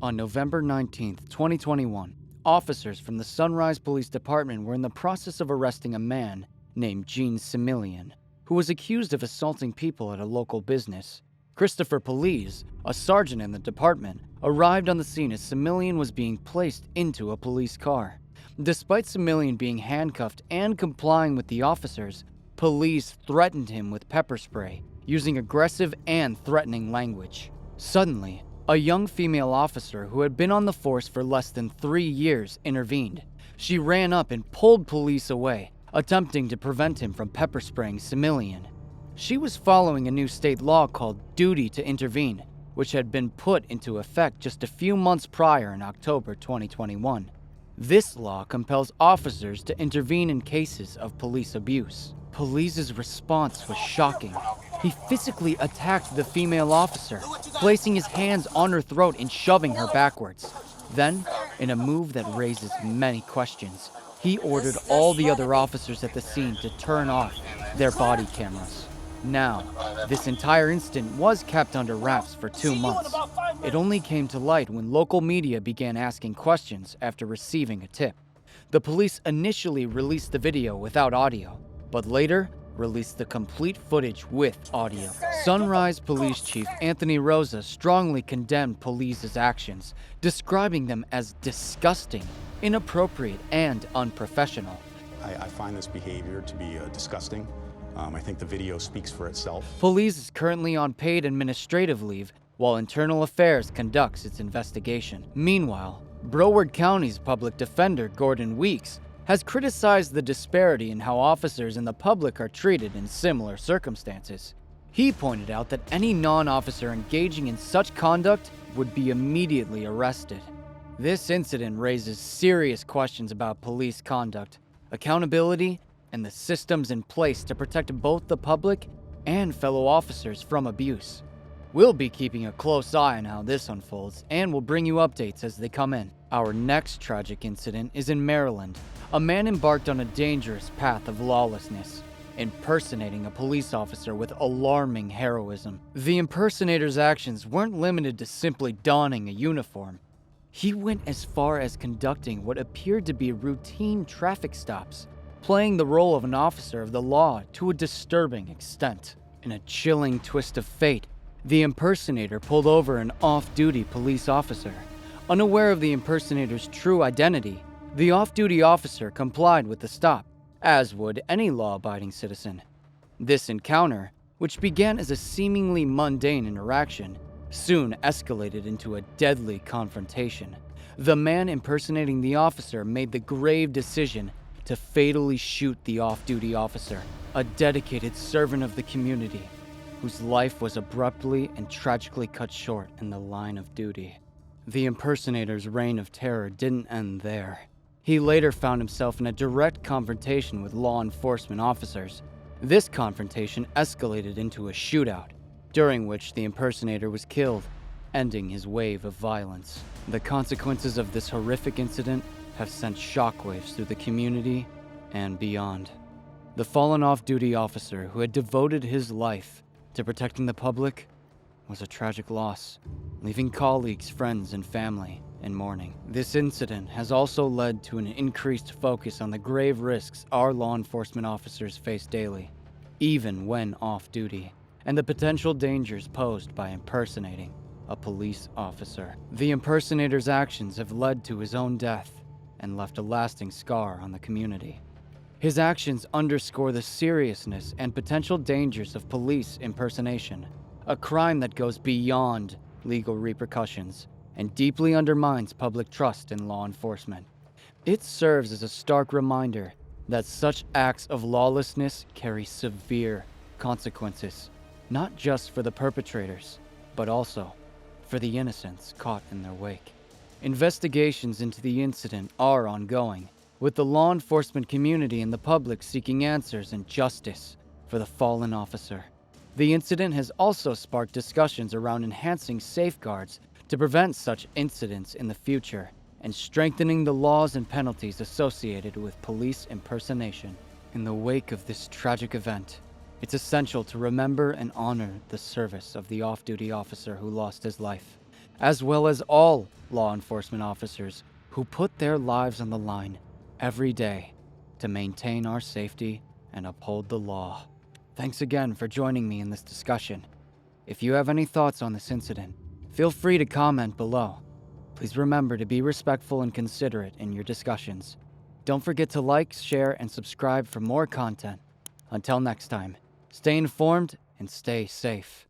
On November 19th, 2021, officers from the Sunrise Police Department were in the process of arresting a man named Gene Similian, who was accused of assaulting people at a local business. Christopher Police, a sergeant in the department, arrived on the scene as Similian was being placed into a police car. Despite Similian being handcuffed and complying with the officers, police threatened him with pepper spray, using aggressive and threatening language. Suddenly, a young female officer who had been on the force for less than 3 years intervened. She ran up and pulled police away, attempting to prevent him from pepper spraying Similian. She was following a new state law called Duty to Intervene, which had been put into effect just a few months prior in October 2021. This law compels officers to intervene in cases of police abuse. Police's response was shocking. He physically attacked the female officer, placing his hands on her throat and shoving her backwards. Then, in a move that raises many questions, he ordered all the other officers at the scene to turn off their body cameras. Now, this entire incident was kept under wraps for 2 months. It only came to light when local media began asking questions after receiving a tip. The police initially released the video without audio, but later released the complete footage with audio. Sunrise Police Chief Anthony Rosa strongly condemned police's actions, describing them as disgusting, inappropriate, and unprofessional. I find this behavior to be disgusting. I think the video speaks for itself. Police is currently on paid administrative leave while Internal Affairs conducts its investigation. Meanwhile, Broward County's public defender, Gordon Weeks, has criticized the disparity in how officers and the public are treated in similar circumstances. He pointed out that any non-officer engaging in such conduct would be immediately arrested. This incident raises serious questions about police conduct, accountability, and the systems in place to protect both the public and fellow officers from abuse. We'll be keeping a close eye on how this unfolds, and we'll bring you updates as they come in. Our next tragic incident is in Maryland. A man embarked on a dangerous path of lawlessness, impersonating a police officer with alarming heroism. The impersonator's actions weren't limited to simply donning a uniform. He went as far as conducting what appeared to be routine traffic stops, playing the role of an officer of the law to a disturbing extent. In a chilling twist of fate, the impersonator pulled over an off-duty police officer. Unaware of the impersonator's true identity, the off-duty officer complied with the stop, as would any law-abiding citizen. This encounter, which began as a seemingly mundane interaction, soon escalated into a deadly confrontation. The man impersonating the officer made the grave decision to fatally shoot the off-duty officer, a dedicated servant of the community, whose life was abruptly and tragically cut short in the line of duty. The impersonator's reign of terror didn't end there. He later found himself in a direct confrontation with law enforcement officers. This confrontation escalated into a shootout, during which the impersonator was killed, ending his wave of violence. The consequences of this horrific incident have sent shockwaves through the community and beyond. The fallen off-duty officer who had devoted his life to protecting the public was a tragic loss, leaving colleagues, friends, and family in mourning. This incident has also led to an increased focus on the grave risks our law enforcement officers face daily, even when off-duty, and the potential dangers posed by impersonating a police officer. The impersonator's actions have led to his own death and left a lasting scar on the community. His actions underscore the seriousness and potential dangers of police impersonation, a crime that goes beyond legal repercussions and deeply undermines public trust in law enforcement. It serves as a stark reminder that such acts of lawlessness carry severe consequences, not just for the perpetrators, but also for the innocents caught in their wake. Investigations into the incident are ongoing, with the law enforcement community and the public seeking answers and justice for the fallen officer. The incident has also sparked discussions around enhancing safeguards to prevent such incidents in the future and strengthening the laws and penalties associated with police impersonation. In the wake of this tragic event, it's essential to remember and honor the service of the off-duty officer who lost his life, as well as all law enforcement officers who put their lives on the line every day to maintain our safety and uphold the law. Thanks again for joining me in this discussion. If you have any thoughts on this incident, feel free to comment below. Please remember to be respectful and considerate in your discussions. Don't forget to like, share, and subscribe for more content. Until next time, stay informed and stay safe.